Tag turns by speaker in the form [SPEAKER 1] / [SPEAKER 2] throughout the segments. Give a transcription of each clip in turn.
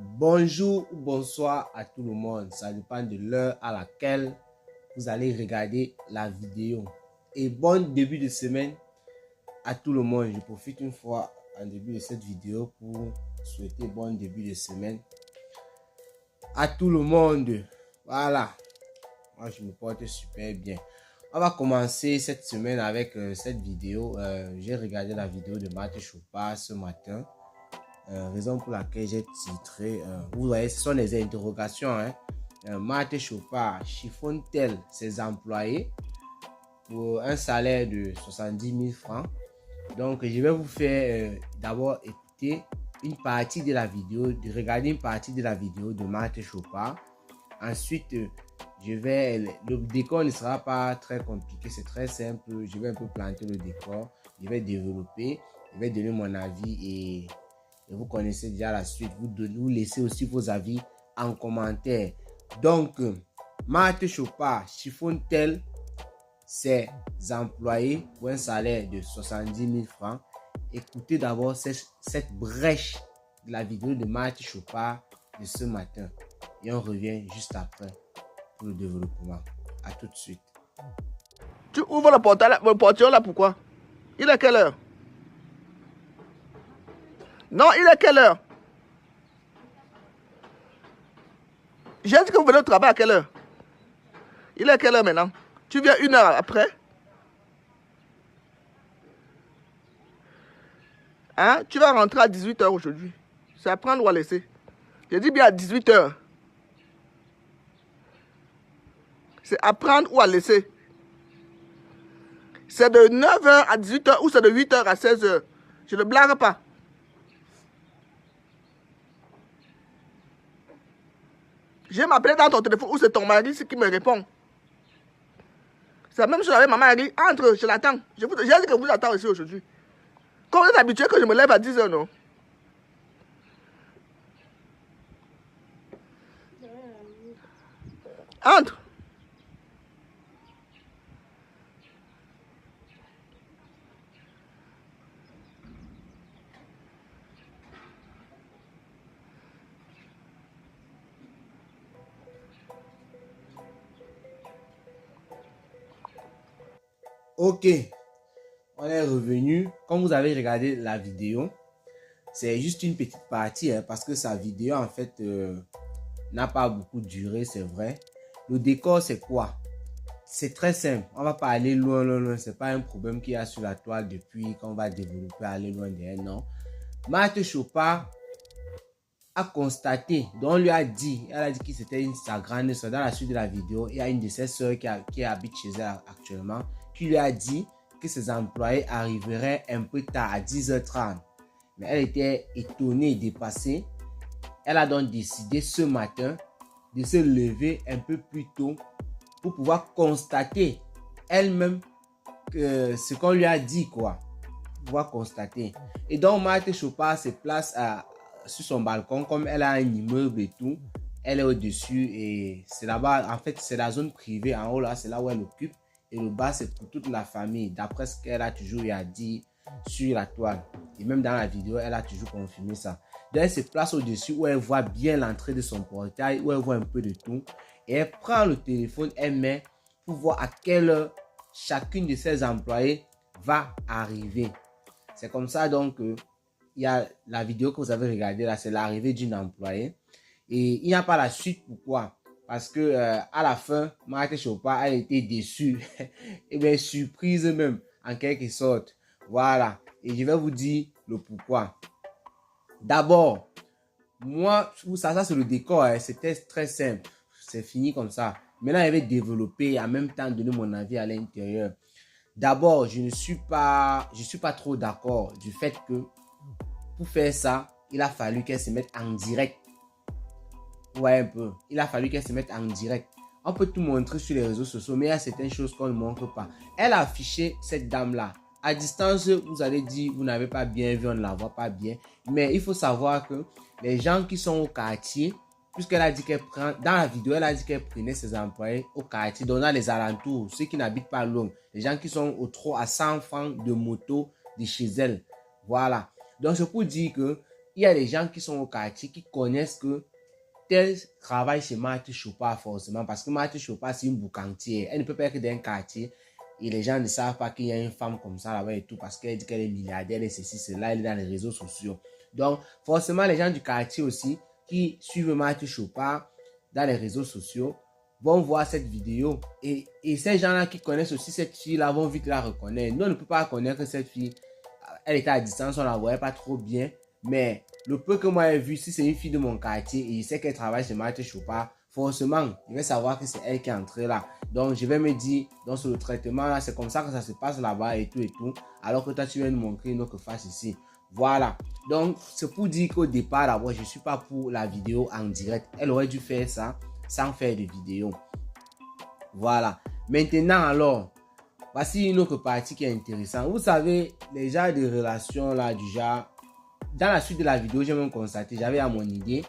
[SPEAKER 1] Bonjour ou bonsoir à tout le monde. Ça dépend de l'heure à laquelle vous allez regarder la vidéo. Et bon début de semaine à tout le monde. Je profite une fois en début de cette vidéo pour souhaiter bon début de semaine à tout le monde. Voilà. Moi, je me porte super bien. On va commencer cette semaine avec cette vidéo. J'ai regardé la vidéo de Martin Chopard ce matin. Raison pour laquelle j'ai titré, vous voyez, ce sont des interrogations. Martin Chopard chiffonne-t-elle ses employés pour un salaire de 70 000 francs? Donc, je vais vous faire d'abord écouter une partie de la vidéo, de regarder une partie de la vidéo de Martin Chopard. Ensuite, le décor ne sera pas très compliqué, c'est très simple. Je vais un peu planter le décor, je vais développer, je vais donner mon avis et vous connaissez déjà la suite. Vous laissez aussi vos avis en commentaire. Donc, Martin Chopard chiffonne-t-elle ses employés pour un salaire de 70 000 francs? Écoutez d'abord cette brèche de la vidéo de Martin Chopard de ce matin. Et on revient juste après pour le développement. À tout de suite.
[SPEAKER 2] Tu ouvres le portillon là, pourquoi? Il est quelle heure? Non, il est quelle heure? J'ai dit que vous venez au travail à quelle heure? Il est quelle heure maintenant? Tu viens une heure après? Hein? Tu vas rentrer à 18 h aujourd'hui. C'est à prendre ou à laisser? J'ai dit bien à 18 h. C'est à prendre ou à laisser. C'est de 9 h à 18 h ou c'est de 8 h à 16 h. Je ne blague pas. Je m'appelle dans ton téléphone ou c'est ton mari qui me répond. C'est la même chose avec ma mari. Entre, je l'attends. J'ai dit que vous attendez ici aujourd'hui. Comme vous êtes habitué que je me lève à 10 h, non? Entre.
[SPEAKER 1] Ok, on est revenu. Comme vous avez regardé la vidéo, c'est juste une petite partie parce que sa vidéo en fait n'a pas beaucoup duré, c'est vrai. Le décor c'est quoi? C'est très simple. On va pas aller loin. C'est pas un problème qu'il y a sur la toile depuis qu'on va développer, aller loin derrière, non. Martin Chopard a constaté, donc on lui a dit, elle a dit que c'était sa grande soeur. Dans la suite de la vidéo, il y a une de ses soeurs qui habite chez elle actuellement, qui lui a dit que ses employés arriveraient un peu tard, à 10 h 30. Mais elle était étonnée et dépassée. Elle a donc décidé ce matin de se lever un peu plus tôt pour pouvoir constater elle-même ce qu'on lui a dit, quoi. Pouvoir constater. Et donc, Martin Chopard se place sur son balcon, comme elle a un immeuble et tout. Elle est au-dessus et c'est là-bas, en fait, c'est la zone privée. En haut, là, c'est là où elle occupe. Et le bas, c'est pour toute la famille, d'après ce qu'elle a toujours dit sur la toile. Et même dans la vidéo, elle a toujours confirmé ça. Donc, elle se place au-dessus où elle voit bien l'entrée de son portail, où elle voit un peu de tout. Et elle prend le téléphone, elle met pour voir à quelle heure chacune de ses employés va arriver. C'est comme ça donc il y a la vidéo que vous avez regardée là, c'est l'arrivée d'une employée. Et il n'y a pas la suite. Pourquoi? Parce que à la fin, Martin Chopard a été déçue et bien surprise même en quelque sorte. Voilà. Et je vais vous dire le pourquoi. D'abord, moi, ça c'est le décor. C'était très simple. C'est fini comme ça. Maintenant, je vais développer et en même temps donner mon avis à l'intérieur. D'abord, je ne suis pas trop d'accord du fait que pour faire ça, il a fallu qu'elle se mette en direct. Ouais, un peu. Il a fallu qu'elle se mette en direct. On peut tout montrer sur les réseaux sociaux, mais il y a certaines choses qu'on ne montre pas. Elle a affiché cette dame-là. À distance, vous allez dire, vous n'avez pas bien vu, on ne la voit pas bien. Mais il faut savoir que les gens qui sont au quartier, puisqu'elle a dit qu'elle prend, dans la vidéo, elle a dit qu'elle prenait ses employés au quartier, donc dans les alentours, ceux qui n'habitent pas loin, les gens qui sont au trop à 100 francs de moto de chez elle. Voilà. Donc, c'est pour dire que il y a des gens qui sont au quartier qui connaissent que tel travail chez Marthe Chopin forcément, parce que Marthe Chopin, c'est une boucantière. Elle ne peut pas être dans un quartier et les gens ne savent pas qu'il y a une femme comme ça là-bas et tout, parce qu'elle dit qu'elle est milliardaire et ceci, cela, elle est dans les réseaux sociaux. Donc, forcément, les gens du quartier aussi qui suivent Marthe Chopin dans les réseaux sociaux vont voir cette vidéo et ces gens-là qui connaissent aussi cette fille-là vont vite la reconnaître. Nous, on ne peut pas reconnaître cette fille. Elle était à distance, on ne la voyait pas trop bien, mais le peu que moi j'ai vu, si c'est une fille de mon quartier et je sais qu'elle travaille chez Marthe Chopin, forcément, je vais savoir que c'est elle qui est entrée là. Donc, je vais me dire, donc sur le traitement là, c'est comme ça que ça se passe là-bas et tout, alors que toi, tu viens nous montrer une autre face ici. Voilà. Donc, c'est pour dire qu'au départ, d'abord, je ne suis pas pour la vidéo en direct. Elle aurait dû faire ça sans faire de vidéo. Voilà. Maintenant, alors, voici une autre partie qui est intéressante. Vous savez, les genres de relations là, du genre, dans la suite de la vidéo, j'ai même constaté, j'avais à mon idée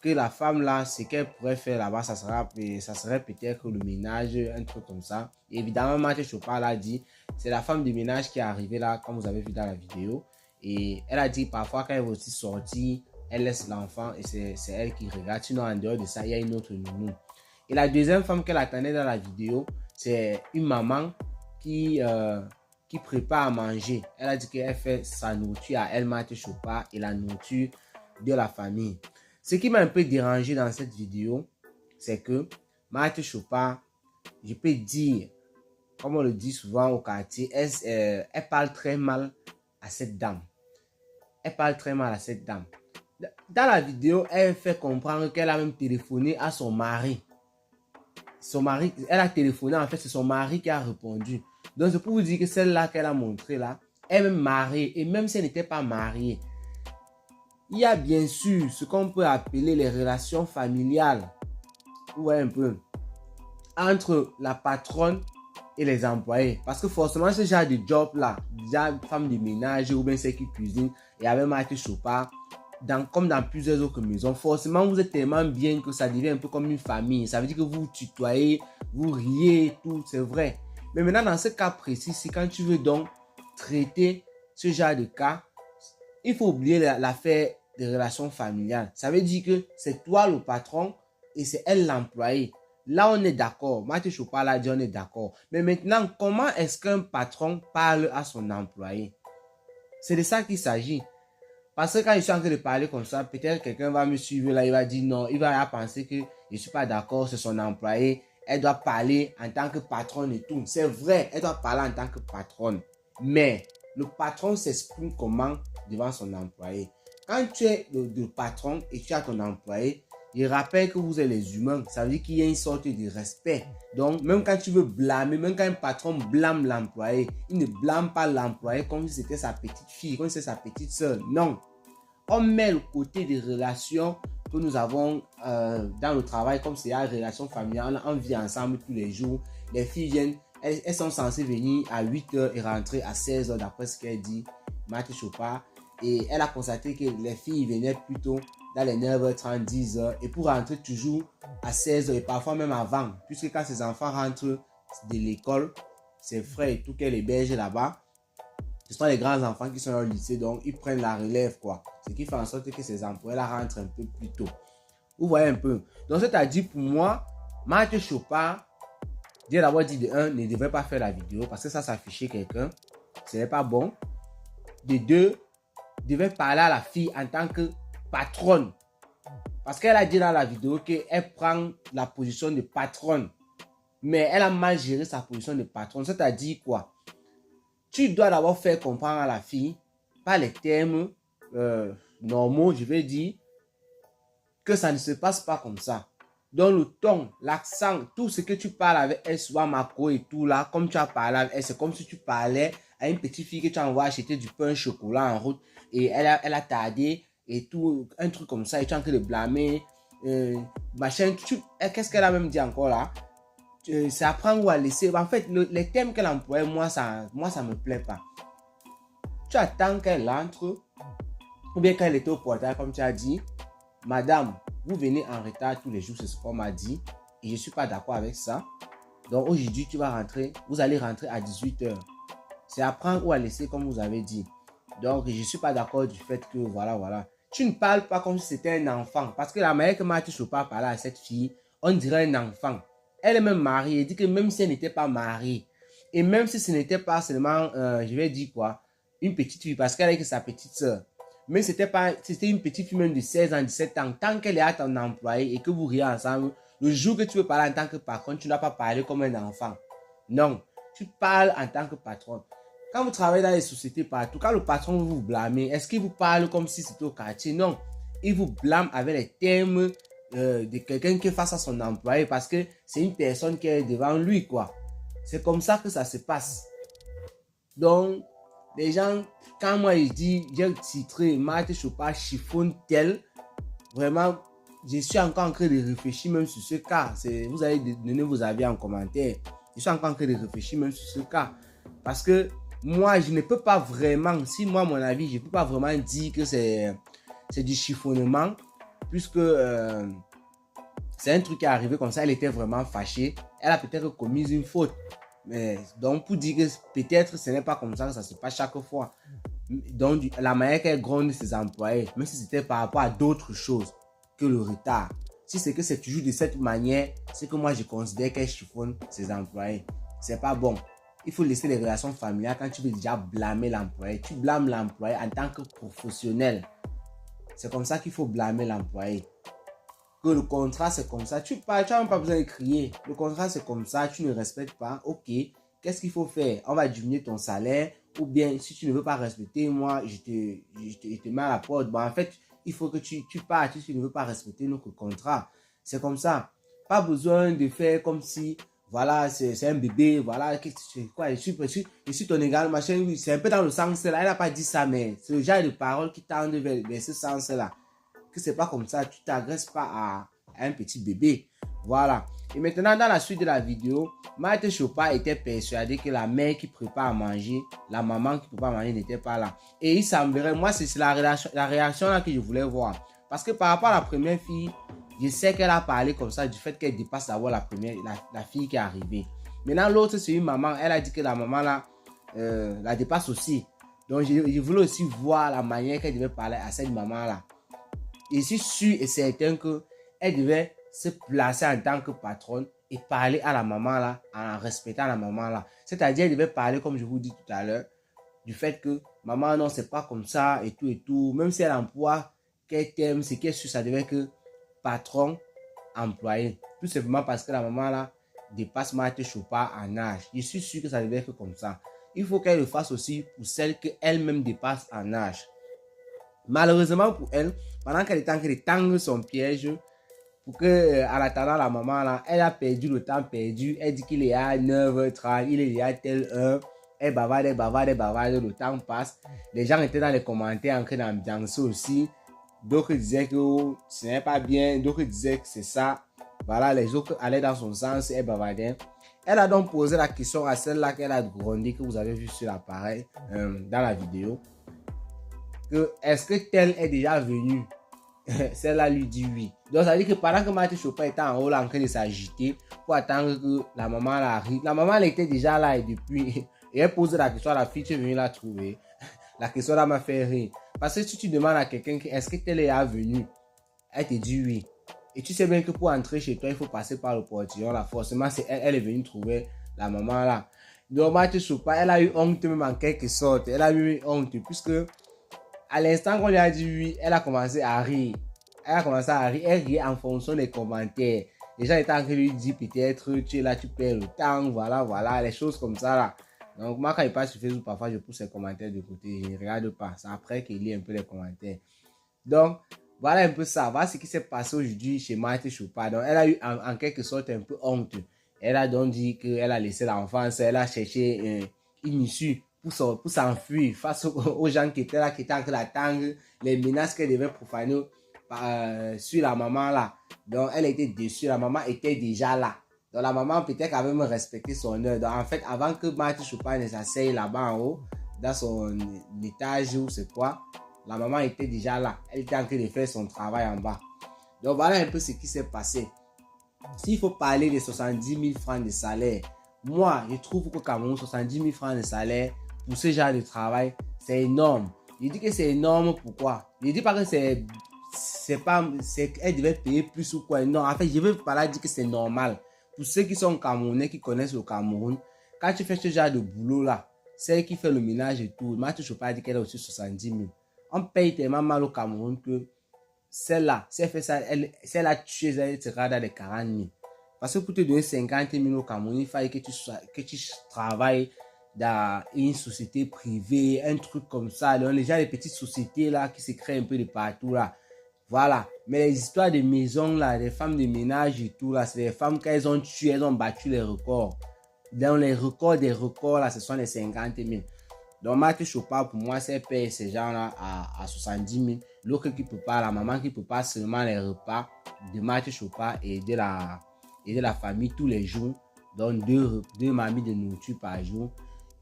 [SPEAKER 1] que la femme là, ce qu'elle pourrait faire là-bas, ça serait peut-être le ménage, un truc comme ça. Et évidemment, Marthe Chopin l'a dit, c'est la femme de ménage qui est arrivée là, comme vous avez vu dans la vidéo. Et elle a dit parfois quand elle va aussi sortir, elle laisse l'enfant et c'est elle qui regarde. Sinon, en dehors de ça, il y a une autre nounou. Et la deuxième femme qu'elle attendait dans la vidéo, c'est une maman qui prépare à manger. Elle a dit qu'elle fait sa nourriture à elle, Marthe Chopin, et la nourriture de la famille. Ce qui m'a un peu dérangé dans cette vidéo, c'est que Marthe Chopin, je peux dire, comme on le dit souvent au quartier, elle parle très mal à cette dame. Elle parle très mal à cette dame. Dans la vidéo, elle fait comprendre qu'elle a même téléphoné à son mari. Son mari, elle a téléphoné, en fait, c'est son mari qui a répondu. Donc, c'est pour vous dire que celle-là qu'elle a montrée là, elle est même mariée. Et même si elle n'était pas mariée, il y a bien sûr ce qu'on peut appeler les relations familiales. Vous voyez un peu, entre la patronne et les employés. Parce que forcément, ce genre de job-là, déjà femme de ménage ou bien celle qui cuisine, et avec Marthe Chopin, comme dans plusieurs autres maisons, forcément, vous êtes tellement bien que ça devient un peu comme une famille. Ça veut dire que vous tutoyez, vous riez, tout, c'est vrai. Mais maintenant, dans ce cas précis, c'est quand tu veux donc traiter ce genre de cas, il faut oublier l'affaire des relations familiales. Ça veut dire que c'est toi le patron et c'est elle l'employé. Là, on est d'accord. Marthe Chopin l'a dit, on est d'accord. Mais maintenant, comment est-ce qu'un patron parle à son employé? C'est de ça qu'il s'agit. Parce que quand je suis en train de parler comme ça, peut-être quelqu'un va me suivre là, il va dire non, il va penser que je ne suis pas d'accord, c'est son employé. Elle doit parler en tant que patronne et tout. C'est vrai, elle doit parler en tant que patronne. Mais le patron s'exprime comment devant son employé? Quand tu es le patron et tu as ton employé, il rappelle que vous êtes les humains. Ça veut dire qu'il y a une sorte de respect. Donc, même quand tu veux blâmer, même quand un patron blâme l'employé, il ne blâme pas l'employé comme si c'était sa petite fille, comme si c'était sa petite soeur. Non. On met le côté des relations que nous avons dans le travail, comme c'est une relation familiale, on vit ensemble tous les jours. Les filles viennent, elles sont censées venir à 8h et rentrer à 16h d'après ce qu'elle dit, Marthe Chopin. Et elle a constaté que les filles venaient plutôt dans les 9h30, 10h et pour rentrer toujours à 16h et parfois même avant, puisque quand ses enfants rentrent de l'école, ses frères et tout qu'elle héberge là-bas, ce sont les grands enfants qui sont au lycée, donc ils prennent la relève quoi. Ce qui fait en sorte que ces employés-là rentrent un peu plus tôt. Vous voyez un peu. Donc c'est-à-dire pour moi, Marthe Chopin, j'ai d'abord dit de un, ne devrait pas faire la vidéo parce que ça s'affichait quelqu'un, ce n'est pas bon. De deux, devait parler à la fille en tant que patronne. Parce qu'elle a dit dans la vidéo qu'elle prend la position de patronne. Mais elle a mal géré sa position de patronne. C'est-à-dire quoi? Tu dois d'abord faire comprendre à la fille, par les termes normaux, je vais dire, que ça ne se passe pas comme ça. Donc le ton, l'accent, tout ce que tu parles avec elle, soit Marco et tout là, comme tu as parlé avec elle, c'est comme si tu parlais à une petite fille que tu envoies acheter du pain au chocolat en route et elle a tardé et tout, un truc comme ça, et tu es en train de blâmer, machin, qu'est-ce qu'elle a même dit encore là? C'est à prendre ou à laisser. En fait, les thèmes qu'elle emploie, moi ça me plaît pas. Tu attends qu'elle entre, ou bien quand elle était au portail, comme tu as dit, madame, vous venez en retard tous les jours, c'est ce qu'on m'a dit, et je ne suis pas d'accord avec ça. Donc aujourd'hui, vous allez rentrer à 18h. C'est à prendre ou à laisser, comme vous avez dit. Donc je ne suis pas d'accord du fait que, voilà. tu ne parles pas comme si c'était un enfant. Parce que la manière que Marty Chopin parlait à cette fille, on dirait un enfant. Elle est même mariée. Elle dit que même si elle n'était pas mariée, et même si ce n'était pas seulement, je vais dire quoi, une petite fille, parce qu'elle est que sa petite soeur. Mais c'était une petite fille même de 16 ans, 17 ans. Tant qu'elle est à ton employé et que vous riez ensemble, le jour que tu veux parler en tant que patron, tu ne dois pas parler comme un enfant. Non, tu parles en tant que patron. Quand vous travaillez dans les sociétés partout, quand le patron vous blâme, est-ce qu'il vous parle comme si c'était au quartier? Non, il vous blâme avec les termes de quelqu'un qui est face à son employé parce que c'est une personne qui est devant lui, quoi. C'est comme ça que ça se passe. Donc, les gens, quand moi je dis, j'ai titré Marty Chopin chiffonne tel, vraiment, je suis encore en train de réfléchir même sur ce cas. Vous allez donner vos avis en commentaire. Je suis encore en train de réfléchir même sur ce cas. Parce que moi, je ne peux pas vraiment, si moi, mon avis, je ne peux pas vraiment dire que c'est du chiffonnement, puisque c'est un truc qui est arrivé comme ça, elle était vraiment fâchée. Elle a peut-être commis une faute. Mais donc, pour dire que peut-être ce n'est pas comme ça que ça se passe chaque fois. Donc, la manière qu'elle gronde ses employés, même si c'était par rapport à d'autres choses que le retard. Si c'est que c'est toujours de cette manière, c'est que moi je considère qu'elle chiffonne ses employés. C'est pas bon. Il faut laisser les relations familiales quand tu veux déjà blâmer l'employé. Tu blâmes l'employé en tant que professionnel. C'est comme ça qu'il faut blâmer l'employé. Que le contrat c'est comme ça. Tu n'as même pas besoin de crier. Le contrat c'est comme ça, tu ne respectes pas. Ok, qu'est-ce qu'il faut faire? On va diminuer ton salaire. Ou bien si tu ne veux pas respecter, moi je te mets à la porte. Bon, en fait, il faut que tu partes si tu ne veux pas respecter notre contrat. C'est comme ça. Pas besoin de faire comme si, voilà, c'est un bébé, voilà, quoi, je suis ton égal, machin, oui, c'est un peu dans le sens là. Elle n'a pas dit ça, mais c'est le genre de paroles qui tendent vers ce sens-là. Que c'est pas comme ça, tu t'agresses pas à un petit bébé. Voilà. Et maintenant, dans la suite de la vidéo, Marty Chopin était persuadé que la mère qui prépare à manger, la maman qui prépare à manger n'était pas là. Et il semblerait, moi, c'est la réaction là que je voulais voir. Parce que par rapport à la première fille, je sais qu'elle a parlé comme ça du fait qu'elle dépasse d'abord la fille qui est arrivée. Maintenant, l'autre, c'est une maman. Elle a dit que la maman là, la dépasse aussi. Donc, je voulais aussi voir la manière qu'elle devait parler à cette maman là. Et je suis sûr et certain qu'elle devait se placer en tant que patronne et parler à la maman là, en respectant la maman là. C'est-à-dire, elle devait parler, comme je vous dis tout à l'heure, du fait que maman, non, c'est pas comme ça et tout et tout. Même si elle emploie quel terme, c'est qu'elle sûr, ça devait être patron, employé. Tout simplement parce que la maman là dépasse Marty Chopin en âge. Je suis sûr que ça devait être comme ça. Il faut qu'elle le fasse aussi pour celle qu'elle-même dépasse en âge. Malheureusement pour elle, pendant qu'elle était en train de tendre son piège, pour que, en attendant la maman là, elle a perdu le temps perdu. Elle dit qu'il est à 9h30, il est à telle heure. Elle bavarde, le temps passe. Les gens étaient dans les commentaires en train d'ambiancer aussi. D'autres disaient que ce n'est pas bien, d'autres disaient que c'est ça. Voilà, les autres allaient dans son sens, elle bavardait. Elle a donc posé la question à celle-là qu'elle a grondé, que vous avez vu sur l'appareil dans la vidéo. Est-ce que telle est déjà venue? Celle-là lui dit oui. Donc ça veut dire que pendant que Marty Chopin était en haut là, en train de s'agiter pour attendre que la maman arrive, la maman elle était déjà là et depuis, et elle pose la question à la fille, tu es venue la trouver. La question là m'a fait rire. Parce que si tu demandes à quelqu'un est-ce que telle est venue, elle te dit oui. Et tu sais bien que pour entrer chez toi, il faut passer par le portillon là. Forcément, elle est venue trouver la maman là. Donc Marty Chopin, elle a eu honte même en quelque sorte. Elle a eu honte puisque à l'instant qu'on lui a dit oui, elle a commencé à rire. Elle riait en fonction des commentaires. Les gens étaient en train de lui dire peut-être tu es là, tu perds le temps, voilà, les choses comme ça là. Donc moi quand il passe sur Facebook, parfois je pousse les commentaires de côté, je ne regarde pas. C'est après qu'il lit un peu les commentaires. Donc voilà un peu ça. Voilà ce qui s'est passé aujourd'hui chez Marty Chopin. Donc elle a eu en quelque sorte un peu honte. Elle a donc dit qu'elle a laissé l'enfance, elle a cherché une issue pour s'enfuir face aux gens qui étaient là, qui étaient en train d'attendre les menaces qu'elle devait profaner sur la maman là. Donc elle était déçue, la maman était déjà là. Donc la maman peut-être qu'elle avait même respecté son heure. Donc en fait, avant que Marty Chopin ne s'asseye là-bas en haut, dans son étage ou c'est quoi, la maman était déjà là. Elle était en train de faire son travail en bas. Donc voilà un peu ce qui s'est passé. S'il faut parler de 70 000 francs de salaire, moi je trouve que quand même 70 000 francs de salaire, pour ce genre de travail, c'est énorme. Je dis que c'est énorme, pourquoi? Je dis pas que elle devait payer plus ou quoi. Non, en fait, je veux pas là dire que c'est normal. Pour ceux qui sont camerounais, qui connaissent le Cameroun, quand tu fais ce genre de boulot là, celle qui fait le ménage et tout, Marthe Chopard dit qu'elle a aussi 70 000. On paye tellement mal au Cameroun que celle-là, si elle fait ça, si elle a tué, elle sera dans les 40 000. Parce que pour te donner 50 000 au Cameroun, il fallait que tu travailles dans une société privée, un truc comme ça. Donc, les gens, les petites sociétés là qui se créent un peu de partout là. Voilà. Mais les histoires de maisons là, des femmes de ménage et tout là, c'est des femmes qu'elles ont tuées, elles ont battu les records. Dans les records des records là, ce sont les 50 000. Donc, Marthe Chopard, pour moi, c'est payer ces gens-là à 70 000. L'autre qui peut pas, la maman qui peut pas seulement les repas de Marthe Chopard et de la famille tous les jours. Donc, deux mamies de nourriture par jour.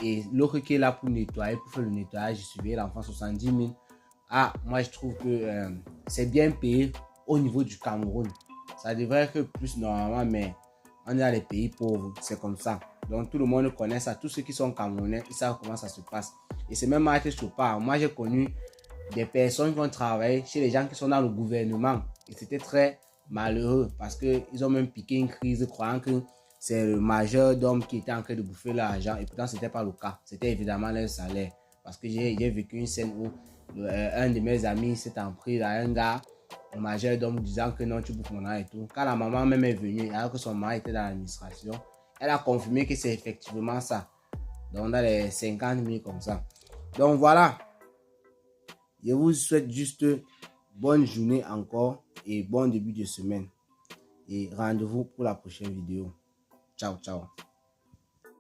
[SPEAKER 1] Et l'autre qui est là pour nettoyer, pour faire le nettoyage et surveiller l'enfant, 70 000. Ah, moi, je trouve que c'est bien payé au niveau du Cameroun. Ça devrait être plus normalement, mais on est dans les pays pauvres, c'est comme ça. Donc, tout le monde connaît ça. Tous ceux qui sont camerounais, ils savent comment ça se passe. Et c'est même Marthe Chopard. Moi, j'ai connu des personnes qui ont travaillé chez les gens qui sont dans le gouvernement. Et c'était très malheureux parce qu'ils ont même piqué une crise croyant que c'est le majordome qui était en train de bouffer l'argent. Et pourtant, ce n'était pas le cas. C'était évidemment leur salaire. Parce que j'ai vécu une scène où un de mes amis s'est empris à un gars, le majordome, disant que non, tu bouffes mon argent et tout. Quand la maman même est venue, alors que son mari était dans l'administration, elle a confirmé que c'est effectivement ça. Donc, dans les 50 000 comme ça. Donc, voilà. Je vous souhaite juste bonne journée encore et bon début de semaine. Et rendez-vous pour la prochaine vidéo. Ciao, ciao.